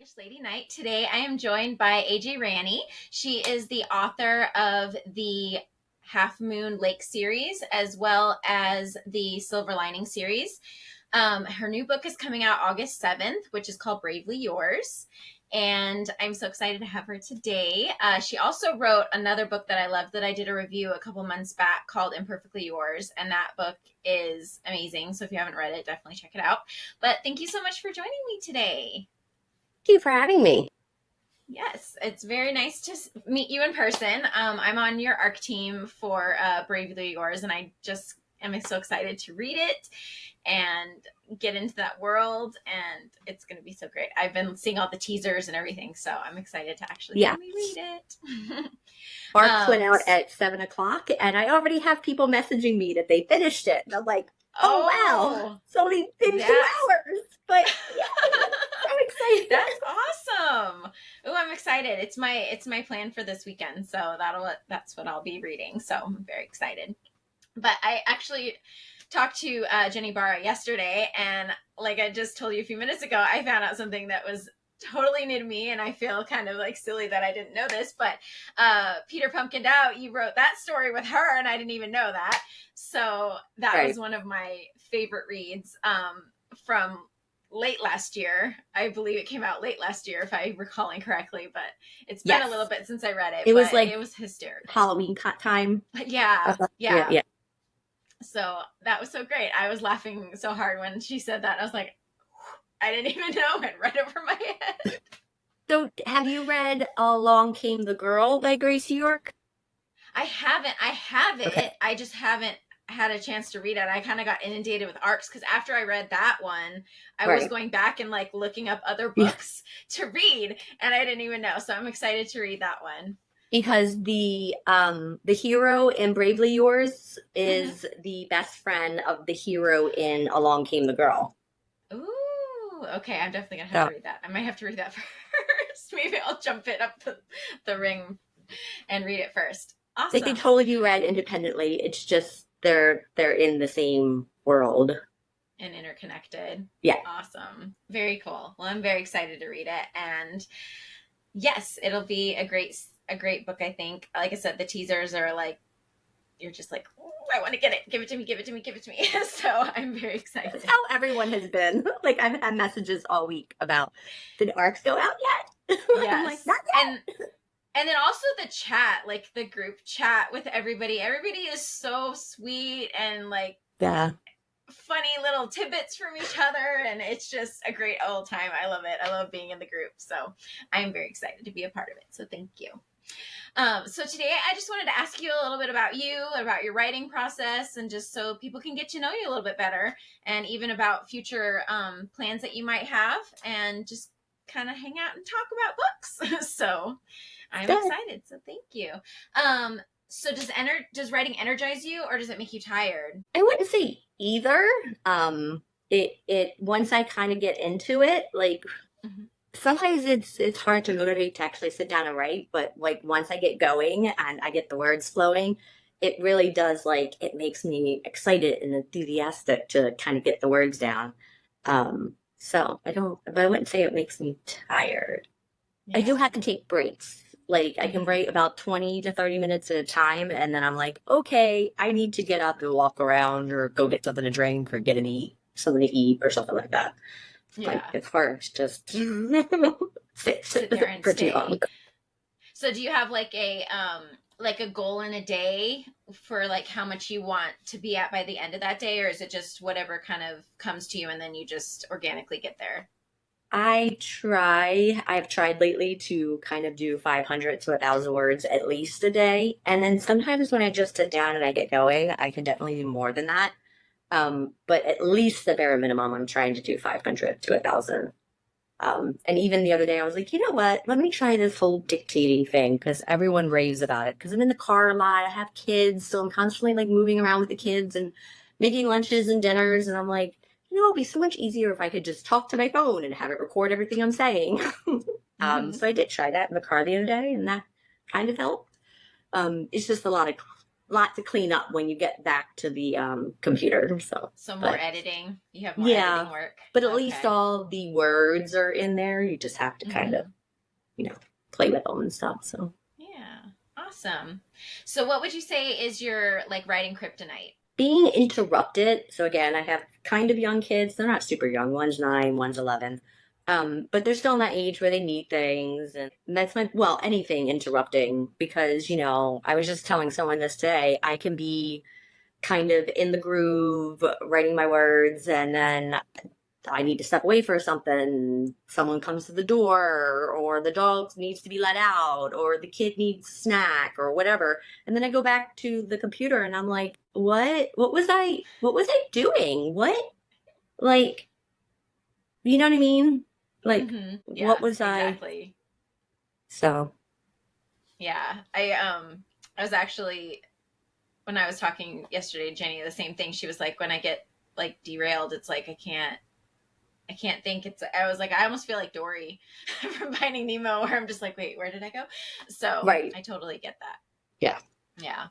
English Lady Night. Today I am joined by AJ Ranney. She is the author of the Half Moon Lake series as well as the Silver Lining series. Her new book is coming out August 7th, which is called Bravely Yours. And I'm so excited to have her today. She also wrote another book that I love that I did a review a couple months back called Imperfectly Yours. And that book is amazing. So if you haven't read it, definitely check it out. But thank you so much for joining me today. Thank you for having me. Yes, it's very nice to meet you in person. I'm on your ARC team for Bravely Yours, and I just am so excited to read it and get into that world, and it's going to be so great. I've been seeing all the teasers and everything, so I'm excited to actually finally read it. ARC went out at 7 o'clock, and I already have people messaging me that they finished it. And I'm like, oh wow, it's only been 2 hours, but yeah, I'm excited. That's awesome. Oh, I'm excited. It's my plan for this weekend, so that's what I'll be reading. So I'm very excited. But I actually talked to Jenny Barra yesterday, and like I just told you a few minutes ago, I found out something that was totally new to me, and I feel kind of like silly that I didn't know this, but Peter Pumpkined Out, you wrote that story with her, and I didn't even know that. So that was one of my favorite reads from late last year. I believe it came out late last year, if I'm recalling correctly, but it's been a little bit since I read it. It was like it was hysterical. Halloween time. Yeah. So that was so great. I was laughing so hard when she said that. I was like, I didn't even know it right over my head. So have you read Along Came the Girl by Gracie York? I haven't. I have it. Okay. I just haven't had a chance to read it. I kind of got inundated with ARCs because after I read that one, I was going back and like looking up other books to read, and I didn't even know. So I'm excited to read that one. Because the hero in Bravely Yours is the best friend of the hero in Along Came the Girl. Ooh, okay. I'm definitely gonna have to read that. I might have to read that first. Maybe I'll jump it up the ring and read it first. Awesome. They can totally be read independently. It's just they're in the same world and interconnected. Yeah. Awesome. Very cool. Well, I'm very excited to read it, and yes, it'll be a great book, I think. Like I said, the teasers are like, you're just like, I want to get it. Give it to me, give it to me, give it to me. So I'm very excited. That's how everyone has been. Like, I've had messages all week about, did ARCs go out yet? Yes. I'm like, not yet. And then also the chat, like the group chat with everybody. Everybody is so sweet and like funny little tidbits from each other. And it's just a great old time. I love it. I love being in the group. So I'm very excited to be a part of it. So thank you. So today I just wanted to ask you a little bit about you, about your writing process, and just so people can get to know you a little bit better, and even about future plans that you might have, and just kind of hang out and talk about books. So I'm excited. So thank you. So does writing energize you, or does it make you tired? I wouldn't say either. It once I kind of get into it, like sometimes it's hard to motivate to actually sit down and write, but like once I get going and I get the words flowing, it really does, like, it makes me excited and enthusiastic to kind of get the words down. So I wouldn't say it makes me tired. Yeah. I do have to take breaks. Like, I can write about 20 to 30 minutes at a time, and then I'm like, okay, I need to get up and walk around or go get something to drink or get something to eat or something like that. Yeah. Like, it's hard to just sit there and for stay. too long. So do you have like a goal in a day for like how much you want to be at by the end of that day, or is it just whatever kind of comes to you and then you just organically get there? I've tried lately to kind of do 500 to 1,000 words at least a day. And then sometimes when I just sit down and I get going, I can definitely do more than that. But at least the bare minimum, I'm trying to do 500 to 1,000. And even the other day, I was like, you know what? Let me try this whole dictating thing, because everyone raves about it. Because I'm in the car a lot. I have kids, so I'm constantly like moving around with the kids and making lunches and dinners. And I'm like, you know, it'd be so much easier if I could just talk to my phone and have it record everything I'm saying. So I did try that in the car the other day, and that kind of helped. It's just a lot of lot to clean up when you get back to the computer. So more But editing. You have more yeah, editing work. but at least Okay. all the words are in there. You just have to kind of, Mm-hmm. you know, play with them and stuff. So Yeah. Awesome. So what would you say is your like writing kryptonite? being interrupted. So again, I have kind of young kids. They're not super young. One's 9, one's 11. But they're still in that age where they need things, and that's my well, anything interrupting because I was just telling someone this today. I can be kind of in the groove, writing my words, and then I need to step away for something. Someone comes to the door, or the dog needs to be let out, or the kid needs a snack, or whatever. And then I go back to the computer, and I'm like, "What? What was I doing? What? Like, you know what I mean? Like, Mm-hmm. what Yeah, was I?" exactly. So, Yeah. I was actually when I was talking yesterday to Jenny, the same thing. She was like, when I get like derailed, it's like I can't think. I was like, I almost feel like Dory from Finding Nemo, where I'm just like, wait, where did I go? So right, I totally get that. yeah. Yeah.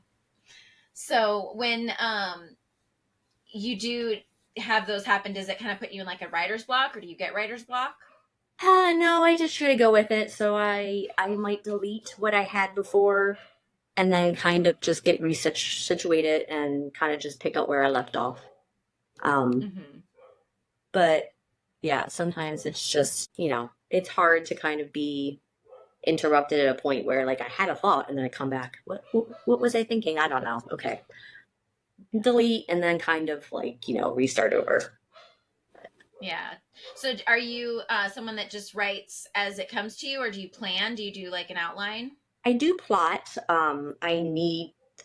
So when you do have those happen, does it kind of put you in like a writer's block, or do you get writer's block? No, I just try to go with it. So I might delete what I had before and then kind of just get situated and kind of just pick up where I left off. Um, Mm-hmm. but yeah, sometimes it's just, it's hard to kind of be interrupted at a point where like I had a thought and then I come back. What was I thinking? I don't know. Okay. Delete and then kind of like, restart over. Yeah. So are you someone that just writes as it comes to you, or do you plan? Do you do like an outline? I do plot.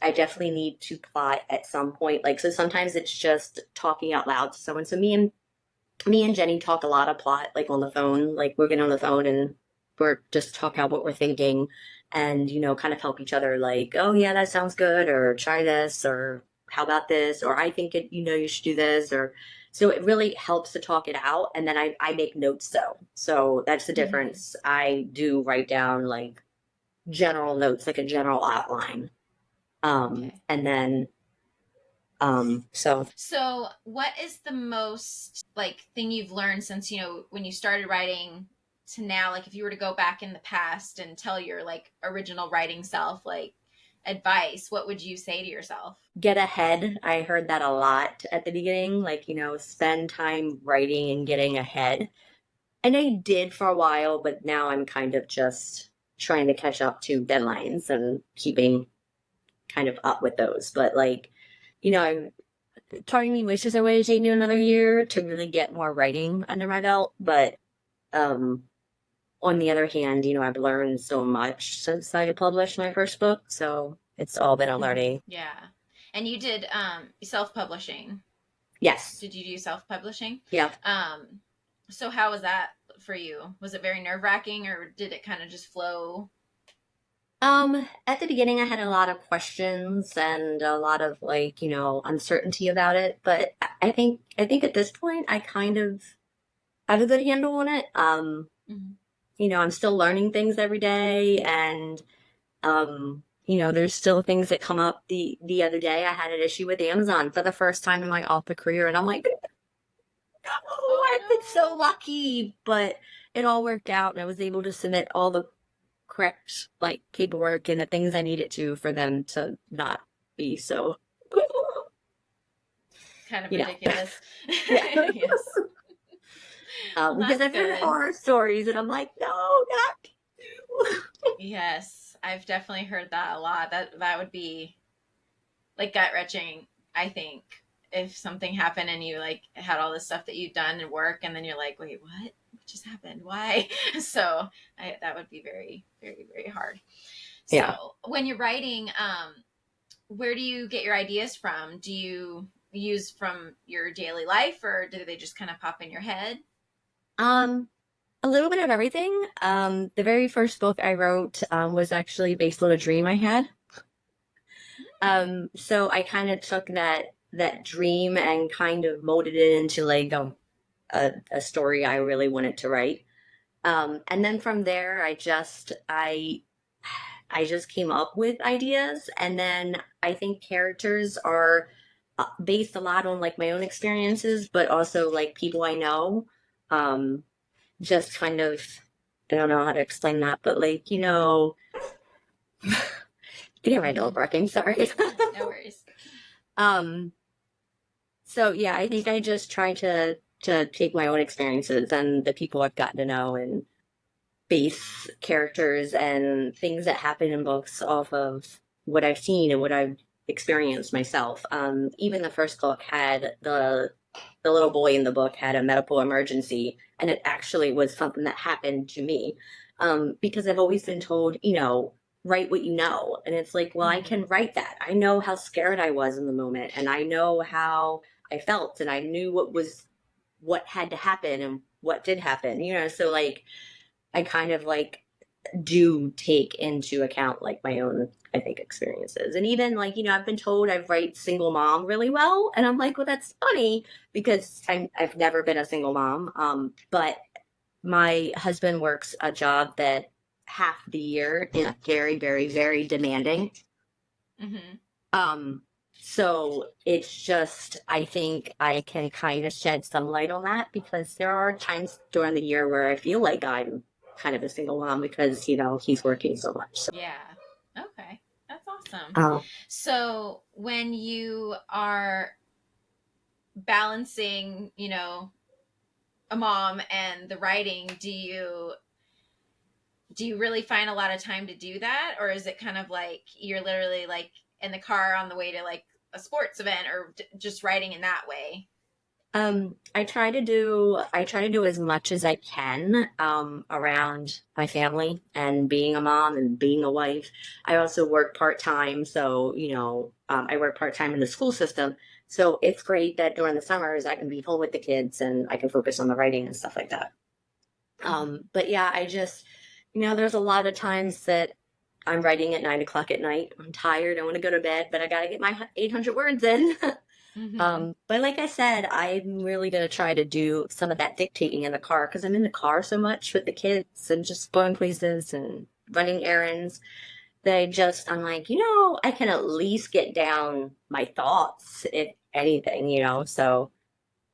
I definitely need to plot at some point. Like, so sometimes it's just talking out loud to someone. So me and Jenny talk a lot of plot, like on the phone. Like we're getting on the phone and we're just talking out what we're thinking, and kind of help each other. Like, oh yeah, that sounds good, or try this, or how about this, or I think it. You should do this, or so it really helps to talk it out. And then I make notes though, so that's the Mm-hmm. difference. I do write down like general notes, like a general outline, Okay. and then so So, what is the most like thing you've learned since when you started writing to now? Like, if you were to go back in the past and tell your like original writing self like advice, what would you say to yourself? get ahead. I heard that a lot at the beginning, like, spend time writing and getting ahead. And I did for a while, but now I'm kind of just trying to catch up to deadlines and keeping kind of up with those. But like, I'm part of me wishes I would have taken another year to really get more writing under my belt. But um on the other hand, I've learned so much since I published my first book. So it's all been a Mm-hmm. learning. Yeah, and you did self publishing. Yes. Did you do self publishing? Yeah. So how was that for you? Was it very nerve wracking, or did it kind of just flow? At the beginning I had a lot of questions and a lot of like, uncertainty about it, but I think at this point I kind of have a good handle on it. Mm-hmm. I'm still learning things every day and there's still things that come up. The other day I had an issue with Amazon for the first time in my author career and I'm like, oh, Oh I've been so lucky, but it all worked out and I was able to submit all the correct like paperwork and the things I needed to for them to not be so no, kind of you know ridiculous. yeah Yes. Well, because that's I've heard good. horror stories and I'm like no not you. Yes, I've definitely heard that a lot. That would be like gut wrenching, I think, if something happened and you like had all this stuff that you've done and work, and then you're like, wait, what? What just happened? Why? So that would be very, very, very hard. Yeah. So when you're writing, where do you get your ideas from? Do you use from your daily life, or do they just kind of pop in your head? um a little bit of everything. The very first book I wrote was actually based on a dream I had. So I kind of took that dream and kind of molded it into like a story I really wanted to write. And then from there, I I just came up with ideas. And then I think characters are based a lot on like my own experiences, but also like people I know. Um, just kind of, I don't know how to explain that, but like, get my dog barking, sorry. No worries. um, so yeah, I think I just try to take my own experiences and the people I've gotten to know and base characters and things that happen in books off of what I've seen and what I've experienced myself. Even the first book had the little boy in the book had a medical emergency, and it actually was something that happened to me. Because I've always been told, write what you know, and it's like, well, I can write that. I know how scared I was in the moment, and I know how I felt, and I knew what had to happen and what did happen. So like I kind of like do take into account like my own, I think, experiences. And even like, I've been told I write single mom really well. And I'm like, well, that's funny because I've never been a single mom. But my husband works a job that half the year is very, very, very demanding. Mm-hmm. So it's just, I think I can kind of shed some light on that because there are times during the year where I feel like I'm kind of a single mom because, he's working so much. So. Yeah. Okay. That's awesome. Oh. So when you are balancing, a mom and the writing, do you really find a lot of time to do that, or is it kind of like you're literally like in the car on the way to like a sports event, or just writing in that way? I try to do as much as I can around my family and being a mom and being a wife. I also work part-time, so I work part-time in the school system. So it's great that during the summers I can be home with the kids and I can focus on the writing and stuff like that. But yeah, I just there's a lot of times that I'm writing at 9 o'clock at night. I'm tired. I want to go to bed, but I got to get my 800 words in. But like I said, I'm really going to try to do some of that dictating in the car because I'm in the car so much with the kids and just going places and running errands that I'm like, I can at least get down my thoughts, if anything. So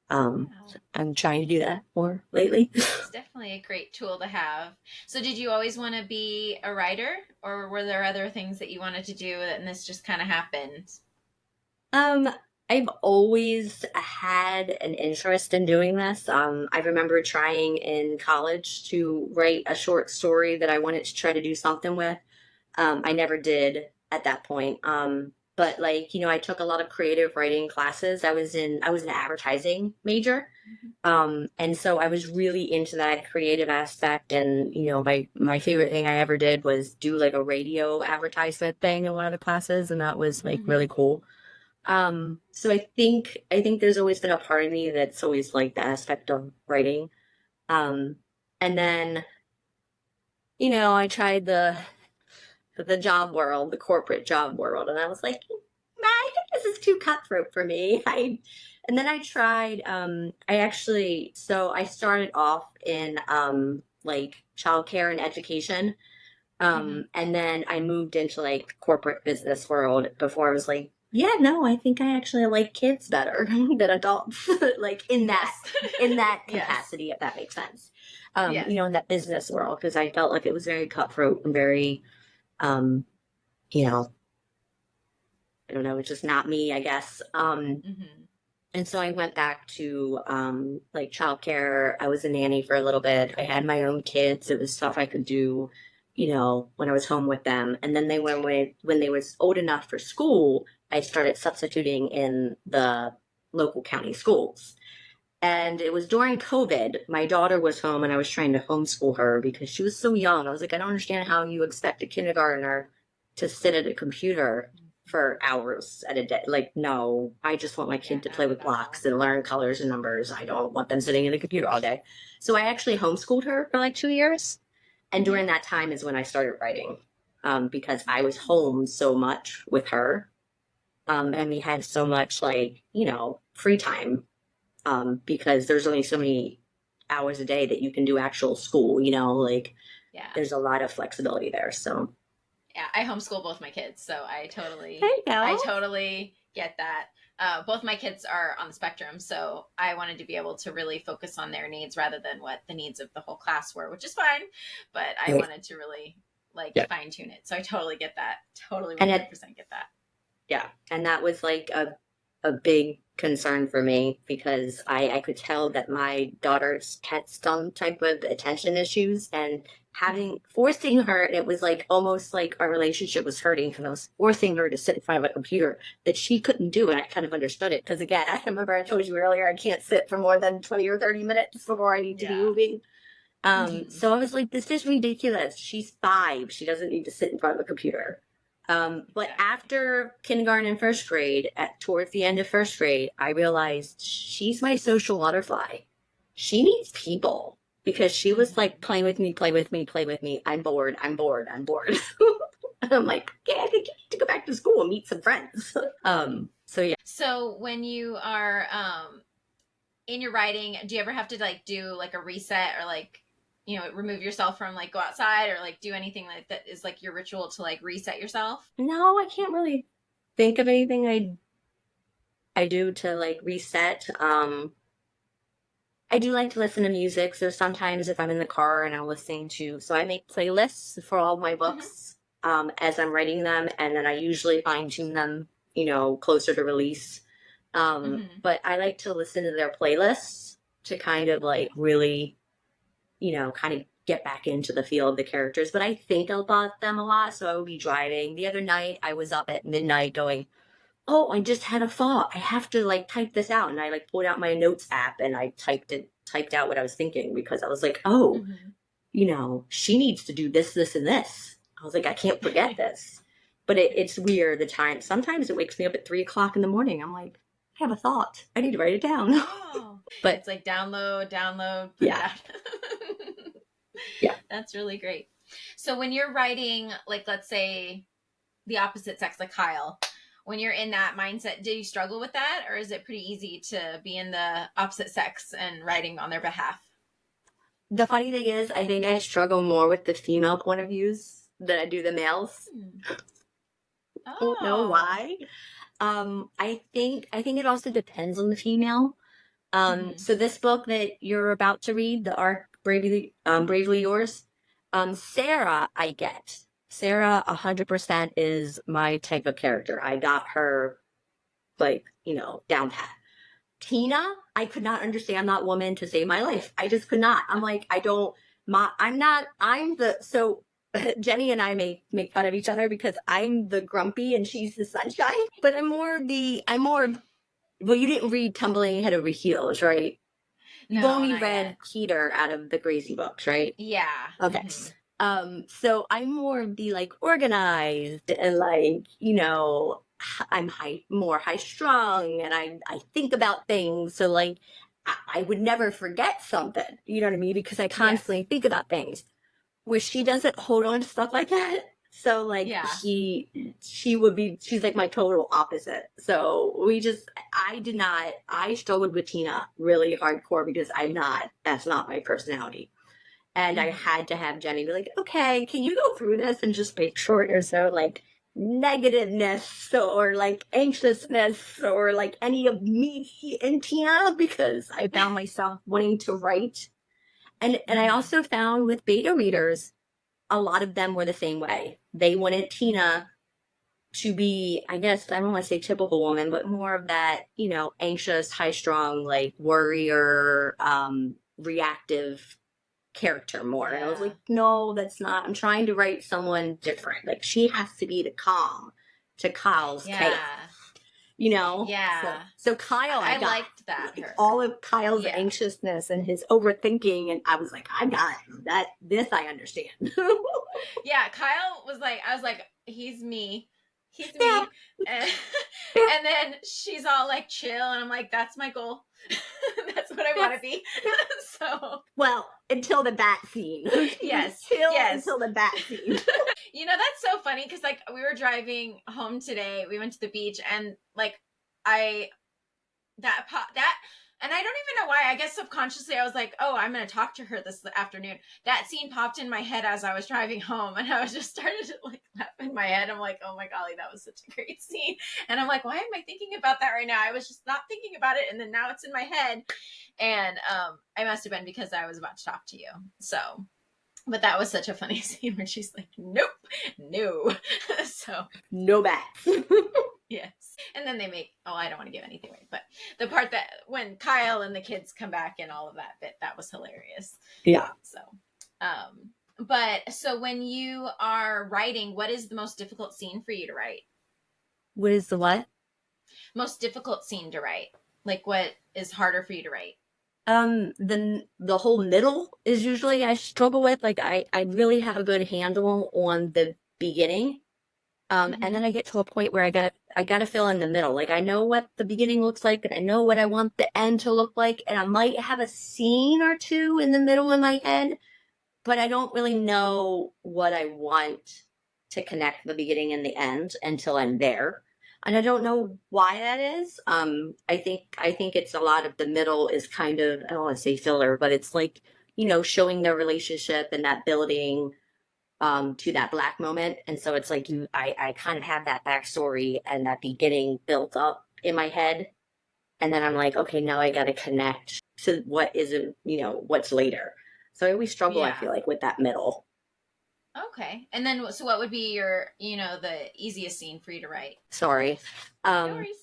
um, I'm trying to do that more lately. It's definitely a great tool to have. So did you always want to be a writer, or were there other things that you wanted to do and this just kind of happened? Um, I've always had an interest in doing this. I remember trying in college to write a short story that I wanted to try to do something with. I never did at that point. But like, I took a lot of creative writing classes. I was an advertising major. And so I was really into that creative aspect. And, my favorite thing I ever did was do like a radio advertisement thing in one of the classes. And that was like really cool. So I think there's always been a part of me that's always like the aspect of writing. Um, and then, I tried the job world, the corporate job world, and I was like, nah, I think this is too cutthroat for me. And then I tried, so I started off in, like childcare and education. And then I moved into like corporate business world before I was like, yeah, no, I think I actually like kids better than adults, like in that Yes. capacity, if that makes sense. Yes. In that business world, because I felt like it was very cutthroat and very, um, you know, I don't know, it's just not me, I guess. And so I went back to like childcare. I was a nanny for a little bit. I had my own kids. It was stuff I could do, when I was home with them. And then when they was old enough for school, I started substituting in the local county schools. And it was during COVID. My daughter was home and I was trying to homeschool her because she was so young. I was like, I don't understand how you expect a kindergartner to sit at a computer for hours at a day. Like, no, I just want my kid to play with blocks and learn colors and numbers. I don't want them sitting in the computer all day. So I actually homeschooled her for like 2 years. And during that time is when I started writing, because I was home so much with her. And we had so much like, free time, because there's only so many hours a day that you can do actual school, like Yeah. there's a lot of flexibility there. So Yeah, I homeschool both my kids, so I There you totally get that. Both my kids are on the spectrum, so I wanted to be able to really focus on their needs rather than what the needs of the whole class were, which is fine. But I go. wanted to really Yeah. fine tune it, so I totally get that. Totally, 100% get that. Yeah, and that was like a big concern for me because I could tell that my daughters had some type of attention issues and forcing her, it was like almost like our relationship was hurting because I was forcing her to sit in front of a computer that she couldn't do, and I kind of understood it because again, I remember I told you earlier I can't sit for more than 20 or 30 minutes before I need to be moving. So I was like, this is ridiculous. She's 5. She doesn't need to sit in front of a computer. But after kindergarten and first grade, towards the end of first grade, I realized she's my social butterfly. She needs people because she was like, play with me, play with me, play with me. I'm bored, I'm bored, I'm bored. And I'm like, okay, I think you need to go back to school and meet some friends. So yeah. So when you are in your writing, do you ever have to like do like a reset or like, you know, remove yourself from like go outside or like do anything like that is like your ritual to like reset yourself? No, I can't really think of anything I do to like reset. I do like to listen to music, so sometimes if I'm in the car and I'm listening to, so I make playlists for all my books as I'm writing them, and then I usually fine tune them, you know, closer to release. But I like to listen to their playlists to kind of like really, you know, kind of get back into the feel of the characters. But I think about them a lot, so I will be driving. The other night, I was up at midnight going, oh, I just had a thought. I have to like type this out. And I like pulled out my notes app and I typed out what I was thinking because I was like, oh, you know, she needs to do this, this, and this. I was like, I can't forget this. But it's weird the time. Sometimes it wakes me up at 3 o'clock in the morning. I'm like, I have a thought. I need to write it down. Oh, but it's like download, put it out. Yeah. That's really great. So when you're writing, like, let's say the opposite sex, like Kyle, when you're in that mindset, do you struggle with that? Or is it pretty easy to be in the opposite sex and writing on their behalf? The funny thing is, I think I struggle more with the female point of views than I do the males. I don't know why. I think it also depends on the female. So this book that you're about to read, The Arc Bravely Yours, Sarah, I get. Sarah 100% is my type of character. I got her, like, you know, down pat. Tina, I could not understand that woman to save my life. I just could not. I'm like, so Jenny and I make fun of each other because I'm the grumpy and she's the sunshine, but well, you didn't read Tumbling Head Over Heels, right? You've only read Peter out of the Gracie books, right? Yeah. Okay. So I'm more of the like organized and like, you know, I'm more high strung and I think about things. So like I would never forget something, you know what I mean? Because I constantly think about things. Where she doesn't hold on to stuff like that. So like she's like my total opposite. So I struggled with Tina really hardcore because that's not my personality. And I had to have Jenny be like, okay, can you go through this and just make sure there's no like negativeness or like anxiousness or like any of me in Tina because I found myself wanting to write. And I also found with beta readers, a lot of them were the same way. They wanted Tina to be, I guess, I don't want to say typical woman, but more of that, you know, anxious, high strung, like warrior, reactive character more. And I was like, no, that's not. I'm trying to write someone different. Like she has to be the calm to Kyle's chaos. You know? Yeah. So Kyle, I liked that. All of Kyle's anxiousness and his overthinking, and I was like, I got that. This I understand. Yeah, Kyle was like, I was like, he's me. He's me. And then she's all like chill, and I'm like, that's my goal. That's what I want to be. So well, until the bat scene. Until the bat scene. You know, that's so funny because like we were driving home today. We went to the beach, and like that And I don't even know why. I guess subconsciously I was like, oh, I'm going to talk to her this afternoon. That scene popped in my head as I was driving home, and I was just started to like laugh in my head. I'm like, oh my golly, that was such a great scene. And I'm like, why am I thinking about that right now? I was just not thinking about it, and then now it's in my head. And I must have been because I was about to talk to you. So, but that was such a funny scene where she's like, nope, no. So, no bats. yes. And then they make, oh, I don't want to give anything away, but the part that when Kyle and the kids come back and all of that bit, that was hilarious. Yeah. So, but so when you are writing, what is the most difficult scene for you to write? What is the what? Most difficult scene to write. Like what is harder for you to write? The whole middle is usually I struggle with. Like I really have a good handle on the beginning. And then I get to a point where I gotta fill in the middle. Like I know what the beginning looks like, and I know what I want the end to look like, and I might have a scene or two in the middle in my head, but I don't really know what I want to connect the beginning and the end until I'm there. And I don't know why that is. I think it's a lot of the middle is kind of, I don't want to say filler, but it's like, showing their relationship and that building to that black moment. And so it's like I kind of have that backstory and that beginning built up in my head. And then I'm like, okay, now I got to connect to what isn't, what's later. So I always struggle, I feel like, with that middle. Okay. And then, so what would be your, the easiest scene for you to write? Sorry. No worries.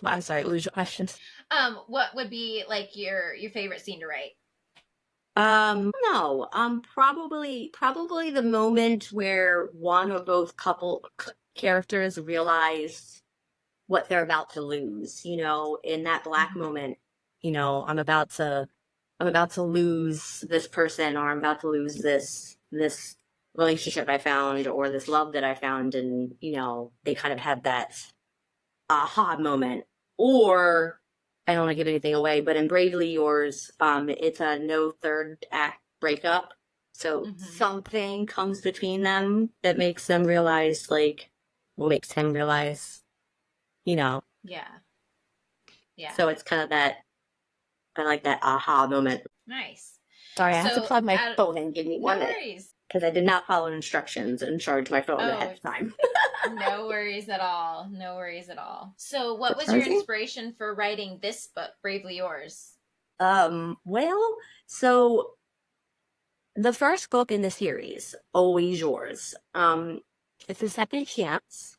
I'm sorry, lose your questions. What would be like your favorite scene to write? No, probably the moment where one or both couple characters realize what they're about to lose, in that black moment, I'm about to lose this person, or I'm about to lose this relationship I found, or this love that I found, and, they kind of have that aha moment. Or I don't want to give anything away, but in Bravely Yours, it's a no third act breakup. So something comes between them that makes them realize, makes him realize, Yeah. So it's kind of that, I like that aha moment. Nice. Sorry, I have to plug my phone in. Give me 1 minute. Because I did not follow instructions and charge my phone ahead of time. No worries at all. No worries at all. So what was your inspiration for writing this book, Bravely Yours? Well, so the first book in the series, Always Yours, it's a second chance.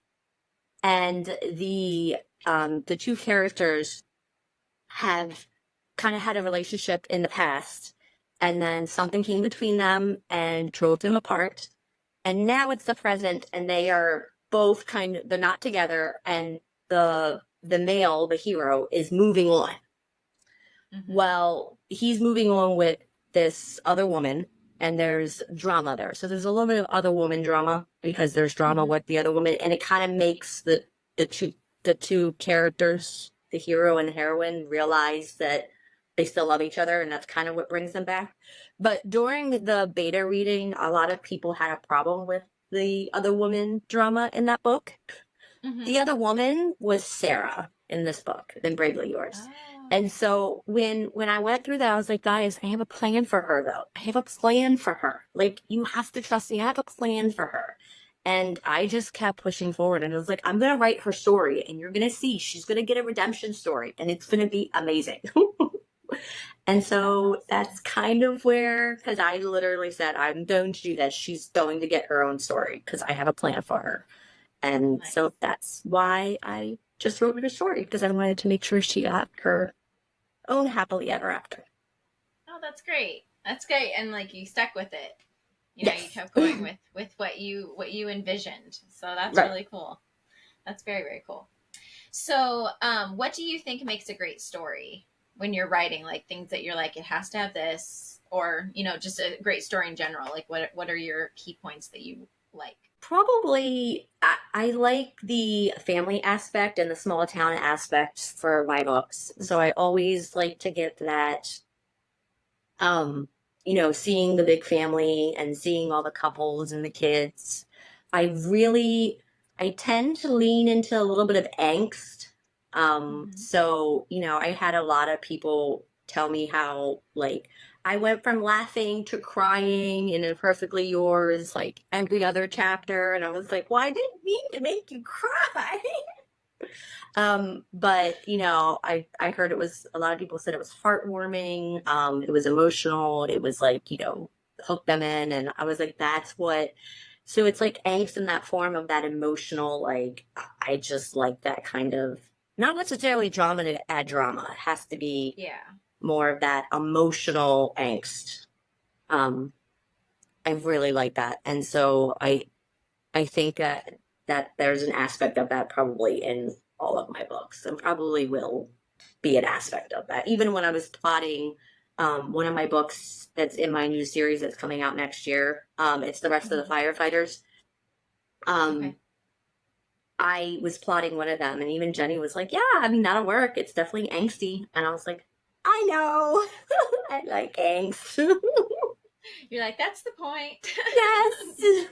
And the two characters have kind of had a relationship in the past, and then something came between them and drove them apart. And now it's the present, and they are both they're not together, and the male, the hero, is moving on. Well, he's moving on with this other woman, and there's drama there. So there's a little bit of other woman drama because there's drama with the other woman, and it kind of makes the two characters, the hero and the heroine, realize that they still love each other, and that's kind of what brings them back. But during the beta reading, a lot of people had a problem with the other woman drama in that book. The other woman was Sarah in this book, in Bravely Yours. And so when I went through that, I was like, guys, I have a plan for her, though. I have a plan for her. Like, you have to trust me. I have a plan for her. And I just kept pushing forward. And I was like, I'm going to write her story. And you're going to see she's going to get a redemption story. And it's going to be amazing. And so that's kind of where, because I literally said, I'm going to do this. She's going to get her own story because I have a plan for her. And so that's why I just wrote her story, because I wanted to make sure she got her own happily ever after. Oh, that's great. That's great. And you stuck with it. You kept going with what you envisioned. So that's really cool. That's very, very cool. So, what do you think makes a great story when you're writing? Like things that you're like, it has to have this, or, just a great story in general. Like what are your key points that you like? Probably, I like the family aspect and the small town aspect for my books. So I always like to get that, seeing the big family and seeing all the couples and the kids. I tend to lean into a little bit of angst So, I had a lot of people tell me how, like, I went from laughing to crying in Imperfectly Yours, like every other chapter. And I was like, well, I didn't mean to make you cry. But I heard a lot of people said it was heartwarming. It was emotional. It was like, hook them in. And I was like, so it's like angst in that form of that emotional, like, I just like that kind of, not necessarily drama to add drama. It has to be more of that emotional angst. I really like that. And so I think that there's an aspect of that probably in all of my books, and probably will be an aspect of that. Even when I was plotting one of my books that's in my new series that's coming out next year, it's The Rest of the Firefighters. Okay. I was plotting one of them, and even Jenny was like, yeah, I mean, that'll work. It's definitely angsty. And I was like, I know. I like angst. You're like, that's the point. Yes.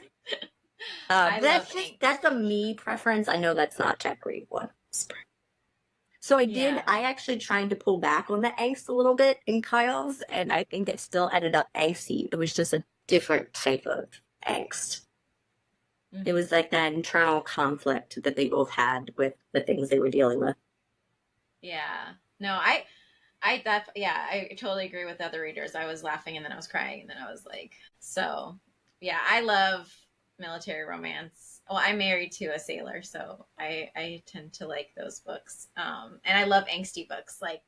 I love angst. That's a me preference. I know that's not Jackery one. So I actually tried to pull back on the angst a little bit in Kyle's, and I think it still ended up angsty. It was just a different type of angst. It was like that internal conflict that they both had with the things they were dealing with. Yeah. No, I totally agree with other readers. I was laughing and then I was crying and then I was like, so yeah, I love military romance. Well, I'm married to a sailor, so I tend to like those books. And I love angsty books. Like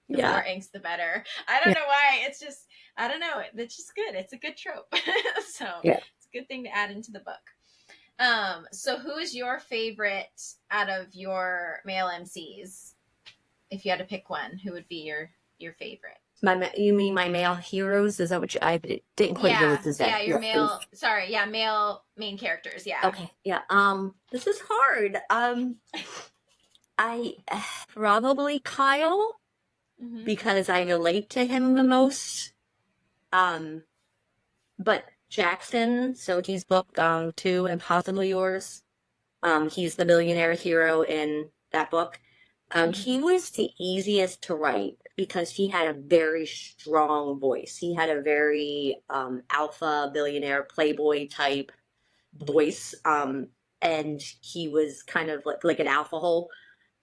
the more angst, the better. I don't know why. It's just, I don't know. It's just good. It's a good trope. So it's a good thing to add into the book. So who is your favorite out of your male MCs? If you had to pick one, who would be your favorite? You mean my male heroes? Is that what I didn't quite hear what you said? Yeah, your male. Sorry, yeah, male main characters. Yeah. Okay. Yeah. This is hard. I probably Kyle because I relate to him the most. But Jackson, Soji's book, 2 and Possibly Yours. He's the millionaire hero in that book. He was the easiest to write because he had a very strong voice. He had a very alpha billionaire playboy type voice. And he was kind of like an alpha hole.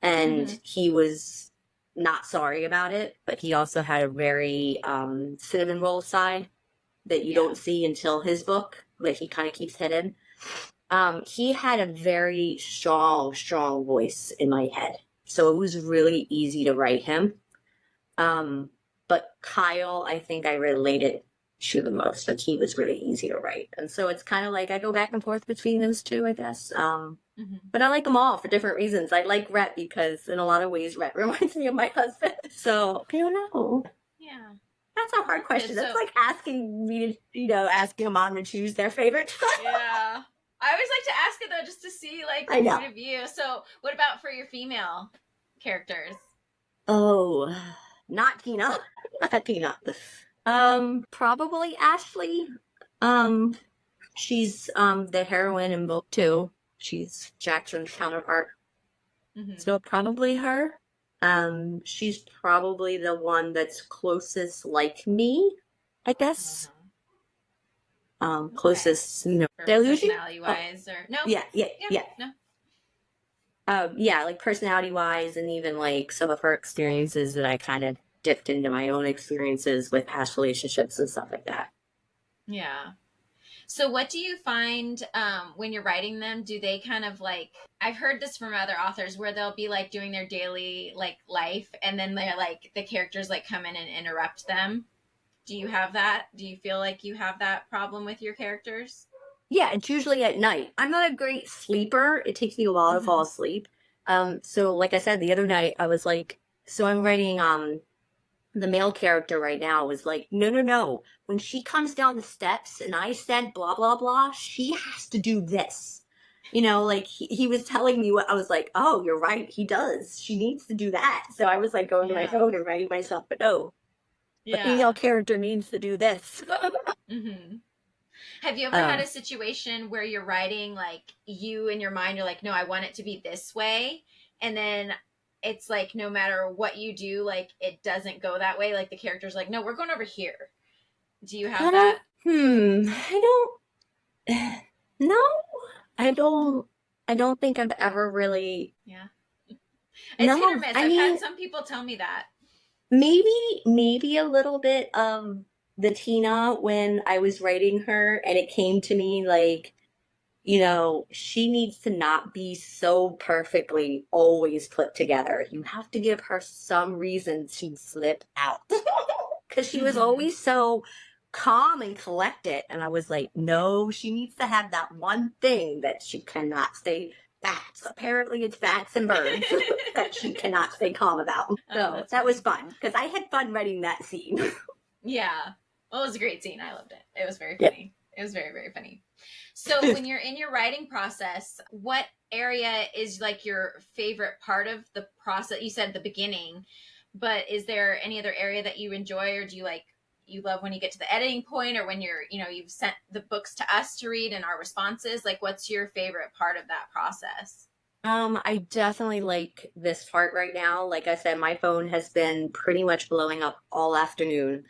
And he was not sorry about it, but he also had a very cinnamon roll side that you don't see until his book, that he kind of keeps hidden. He had a very strong voice in my head. So it was really easy to write him. But Kyle, I think I related to the most, but he was really easy to write. And so it's kind of like I go back and forth between those two, I guess. But I like them all for different reasons. I like Rhett because in a lot of ways, Rhett reminds me of my husband. So, I don't know. Yeah. That's a hard question. That's like asking me to, asking a mom to choose their favorite. Yeah. I always like to ask it though, just to see like the point of view. So what about for your female characters? Oh, not Tina. Not Tina. Probably Ashley. She's the heroine in book 2. She's Jackson's counterpart. So probably her. She's probably the one that's closest like me, I guess. Closest, personality wise, or no? Yeah. No. Like personality wise, and even like some of her experiences that I kind of dipped into my own experiences with past relationships and stuff like that. Yeah. So what do you find when you're writing them? Do they kind of like, I've heard this from other authors where they'll be like doing their daily like life and then they're like, the characters like come in and interrupt them. Do you have that? Do you feel like you have that problem with your characters? Yeah, it's usually at night. I'm not a great sleeper. It takes me a while to fall asleep. So like I said, the other night I was like, so I'm writing the male character right now was like, no. When she comes down the steps and I said blah, blah, blah, she has to do this. Like he was telling me what I was like, oh, you're right. He does. She needs to do that. So I was like going to my phone and writing myself, but no. The female character needs to do this. Have you ever had a situation where you're writing like you in your mind, you're like, no, I want it to be this way. And then it's like no matter what you do, like it doesn't go that way. Like the character's like, no, we're going over here. Do you have that? I don't. No, I don't. I don't think I've ever really. Yeah. It's hit or No, miss. I I've mean, had some people tell me that. maybe a little bit of the Tina when I was writing her, and it came to me like, she needs to not be so perfectly always put together. You have to give her some reason to slip out. Because she was always so calm and collected. And I was like, no, she needs to have that one thing that she cannot say facts. Apparently, it's facts and birds that she cannot stay calm about. So that was fun because I had fun writing that scene. Yeah. Well, it was a great scene. I loved it. It was very funny. It was very, very funny. So when you're in your writing process, what area is like your favorite part of the process? You said the beginning, but is there any other area that you enjoy, or do you love when you get to the editing point, or when you've sent the books to us to read and our responses? Like, what's your favorite part of that process? I definitely like this part right now. Like I said, my phone has been pretty much blowing up all afternoon.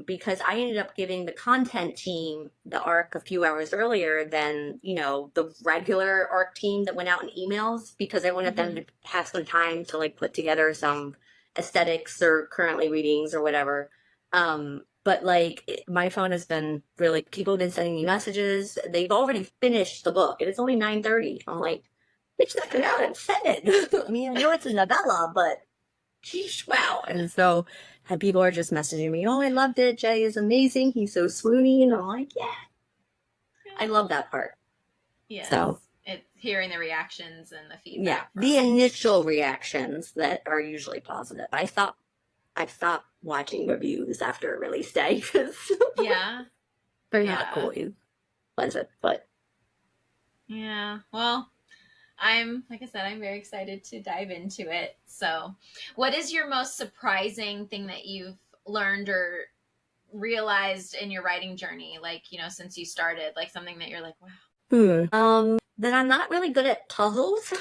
Because I ended up giving the content team the arc a few hours earlier than, the regular arc team that went out in emails because I wanted them to have some time to like put together some aesthetics or currently readings or whatever. But like my phone has been really, people have been sending me messages. They've already finished the book. It is only 9:30. I'm like, bitch, that could out and said it. I mean, I know it's a novella, but sheesh, wow. And so and people are just messaging me, oh, I loved it. Jay is amazing. He's so swoony. And I'm like, yeah, I love that part. Yes. So it's hearing the reactions and the feedback. Yeah, the initial reactions that are usually positive. I stopped watching reviews after release day because Yeah. they're not always pleasant, but yeah. Well, like I said, I'm very excited to dive into it. So, what is your most surprising thing that you've learned or realized in your writing journey? Like, since you started, like something that you're like, wow. That I'm not really good at puzzles.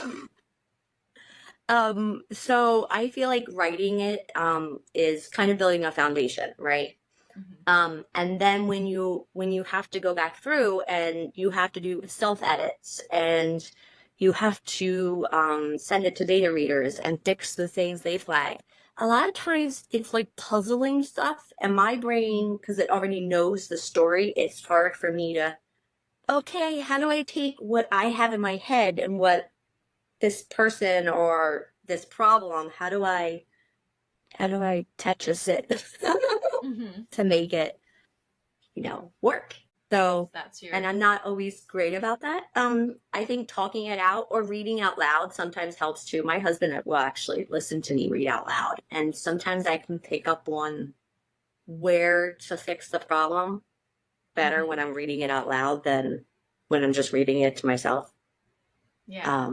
So I feel like writing it, is kind of building a foundation, right? And then when you have to go back through and you have to do self edits and you have to send it to beta readers and fix the things they flag. A lot of times it's like puzzling stuff, and my brain, because it already knows the story, it's hard for me to, okay, how do I take what I have in my head and what this person or this problem, how do I Tetris it to make it, work? So and I'm not always great about that. I think talking it out or reading out loud sometimes helps too. My husband will actually listen to me read out loud, and sometimes I can pick up on where to fix the problem better when I'm reading it out loud than when I'm just reading it to myself. Yeah.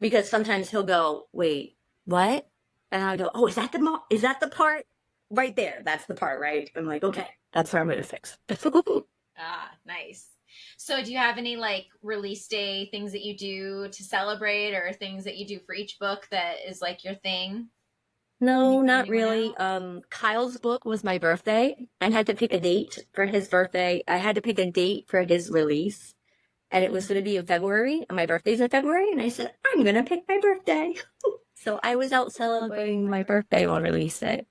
Because sometimes he'll go, wait, what? And I'll go, oh, is that the part right there? That's the part, right? I'm like, okay, that's what I'm going to fix. Nice. So do you have any like release day things that you do to celebrate, or things that you do for each book that is like your thing? No, not really. Kyle's book was my birthday. I had to pick a date for his birthday. I had to pick a date for his release. And it was going to be in February, and my birthday's in February, and I said, I'm going to pick my birthday. So I was out celebrating my birthday on release day.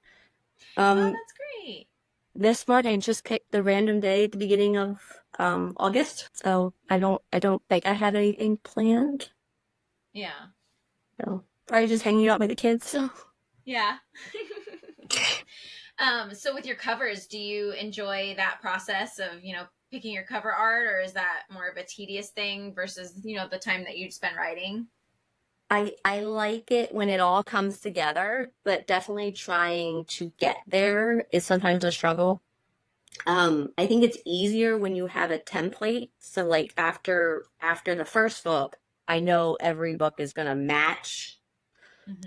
Oh, that's great. This month I just picked the random day at the beginning of August. So I don't think I have anything planned. Yeah. So probably just hanging out with the kids. So. Yeah. So with your covers, do you enjoy that process of, picking your cover art, or is that more of a tedious thing versus, the time that you'd spend writing? I like it when it all comes together, but definitely trying to get there is sometimes a struggle. I think it's easier when you have a template. So like after the first book, I know every book is going to match.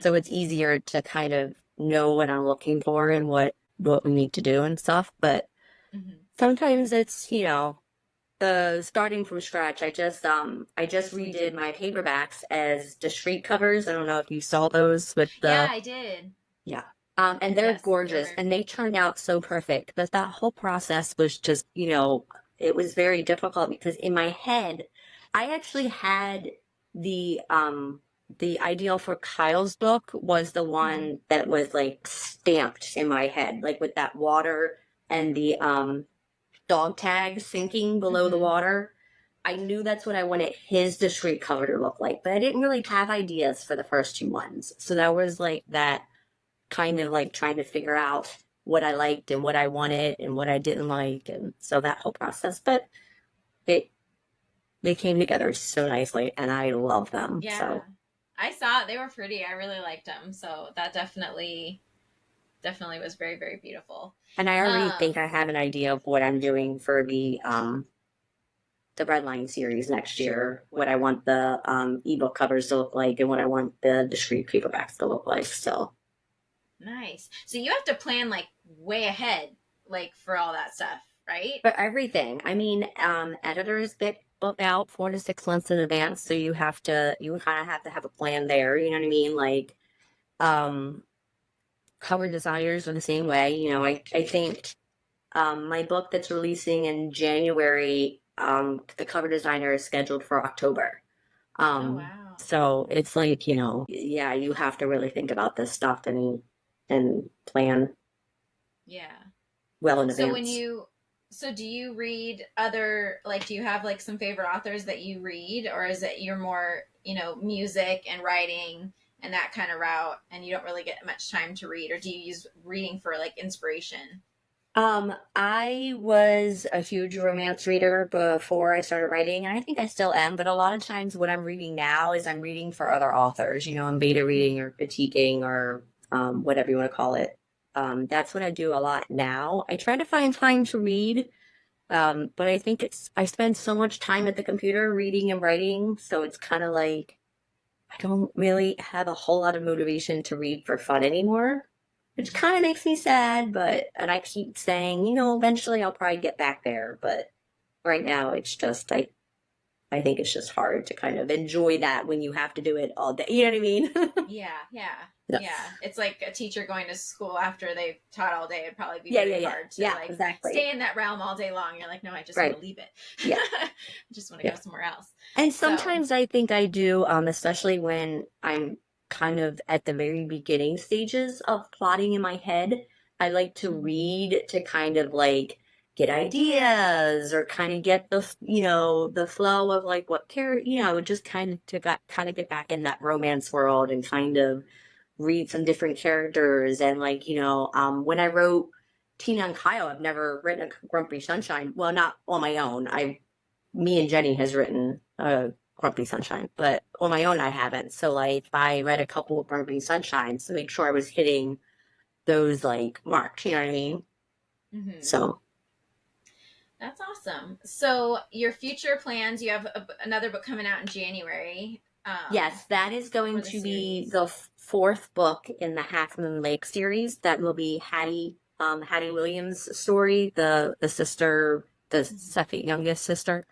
So it's easier to kind of know what I'm looking for and what we need to do and stuff. But sometimes it's, the starting from scratch, I just redid my paperbacks as discrete covers. I don't know if you saw those with Yeah, the I did. yeah. And they're Yes, they were gorgeous very and they pretty. turned out so perfect. But that whole process was just, it was very difficult because in my head, I actually had the um the ideal for Kyle's book was the Hmm. one that was like stamped in my head, like with that water and the dog tags sinking below the Hmm. water. I knew that's what I wanted his discreet cover to look like, but I didn't really have ideas for the first two ones. So that was like that kind of like trying to figure out what I liked and what I wanted and what I didn't like. And so that whole process, but it, they came together so nicely and I love them. Yeah, So, I saw it. They were pretty. I really liked them. So that definitely was very, very beautiful. and I already think Um, I have an idea of what I'm doing for the Redline series next year, what I want the ebook covers to look like and what I want the discrete paperbacks to look like. So, nice. So you have to plan like way ahead, like for all that stuff, right? for everything, I mean, editors get booked out 4 to 6 months in advance, so you kind of have to have a plan there. You know what I mean? Like, um, cover designers are the same way. I think my book that's releasing in January, the cover designer is scheduled for October. Oh wow. So it's like, yeah, you have to really think about this stuff and plan Yeah. well in So when advance. you so do you read other like do you have like some favorite authors that you read, or is it you're more, music and writing and that kind of route and you don't really get much time to read, or do you use reading for like inspiration? I was a huge romance reader before I started writing, and I think I still am, but a lot of times what I'm reading now is I'm reading for other authors, I'm beta reading or critiquing or whatever you want to call it. That's what I do a lot now. I try to find time to read, but I think I spend so much time at the computer reading and writing, so it's kind of like I don't really have a whole lot of motivation to read for fun anymore, which kind of makes me sad. And I keep saying, eventually I'll probably get back there. But right now, it's just, I think it's just hard to kind of enjoy that when you have to do it all day. You know what I mean? Yeah, yeah, Yeah. yeah. It's like a teacher going to school after they've taught all day. It'd probably be Yeah, yeah, very yeah. hard to Yeah, like exactly. stay in that realm all day long. You're like, no, I just want Right. to leave it. Yeah. I just want to Yeah. go somewhere else. And So, sometimes I think I do, especially when I'm kind of at the very beginning stages of plotting in my head. I like to mhm. read to kind of like get ideas or kind of get the flow of like what character, just kind of kind of get back in that romance world and kind of read some different characters. And like, when I wrote Tina and Kyle, I've never written a Grumpy Sunshine. Well, not on my own. Me and Jenny has written Grumpy Sunshine, but on my own I haven't. So like I read a couple of Grumpy Sunshines to make sure I was hitting those like marks. You know what I mean? Mhm. So That's awesome. So, your future plans, you have another book coming out in January yes, that is going for the to be series. the fourth book in the Half Moon Lake series. That will be Hattie Williams' story, the sister, the Mhm. second youngest sister.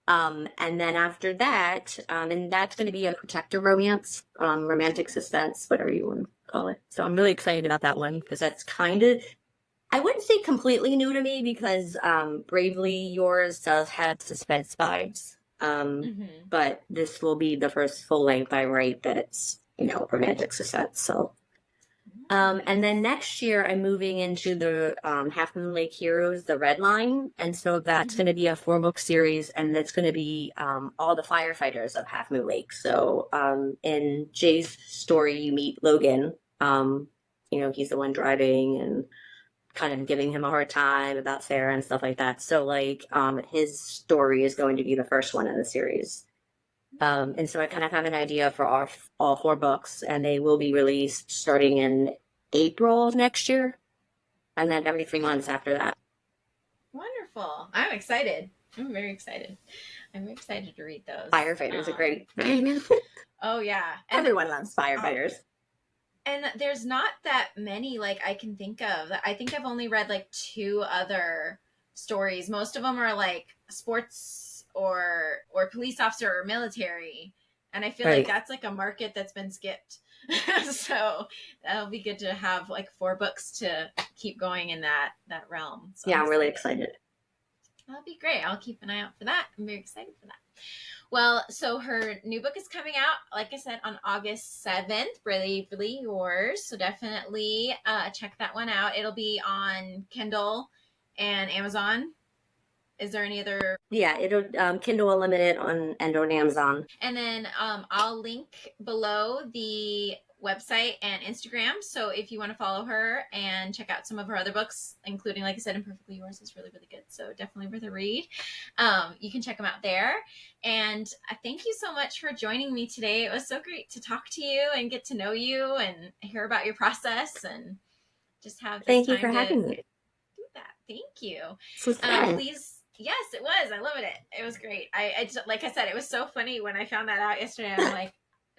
And then after that, and that's going to be a protector romance, romantic suspense, whatever you want to call it. So I'm really excited about that one because that's kind of, I wouldn't say completely new to me because Bravely Yours does have suspense vibes. Mhm. But this will be the first full length I write that's, romantic suspense. So and then Nice. next year, I'm moving into the Half Moon Lake Heroes, the Red Line. And so that's going Mhm. to be a 4 book series, and that's going to be all the firefighters of Half Moon Lake. So in Jay's story, you meet Logan. He's the one driving and kind of giving him a hard time about Sarah and stuff like that. So, like, his story is going to be the first one in the series. And so I kind of have an idea for all 4 books, and they will be released starting in April of next year, and then every 3 months after that. Wonderful. I'm excited. I'm very excited. I'm very excited to read those. Firefighters are great. Oh yeah, Everyone loves uh, firefighters. and there's not that many like I can think of. I think I've only read like two other stories. Most of them are like sports or police officer or military. And I feel Right. like that's like a market that's been skipped. So that'll be good to have like 4 books to keep going in that realm. So Yeah, I'm really excited. That'll be great. I'll keep an eye out for that. I'm very excited for that. Well, so her new book is coming out, like I said, on August 7th, Bravely Yours. So definitely check that one out. It'll be on Kindle and Amazon. Is there any other? Yeah, it'll Kindle Unlimited on Amazon. And then I'll link below the website and Instagram. So if you want to follow her and check out some of her other books, including, like I said, Imperfectly Yours is really, really good. So definitely worth a read. You can check them out there. And thank you so much for joining me today. It was so great to talk to you and get to know you and hear about your process and just have this Thank you time for having me. Do that. Thank you. This was fun. Please. Yes, it was. I loved it. It was great. I like I said, it was so funny when I found that out yesterday. I'm like,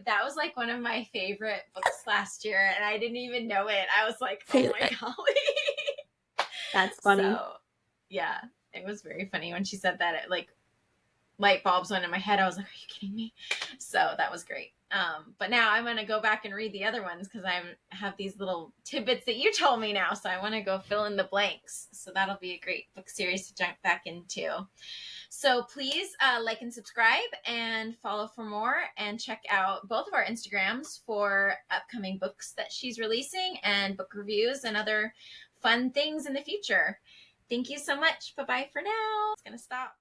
that was like one of my favorite books last year, and I didn't even know it. I was like, oh my golly. That's funny. So, yeah, it was very funny when she said that. It like light bulbs went in my head. I was like, are you kidding me? So that was great. But now I'm going to go back and read the other ones because I have these little tidbits that you told me now. So I want to go fill in the blanks. So that'll be a great book series to jump back into. So please like and subscribe and follow for more, and check out both of our Instagrams for upcoming books that she's releasing and book reviews and other fun things in the future. Thank you so much. Bye-bye for now. It's going to stop.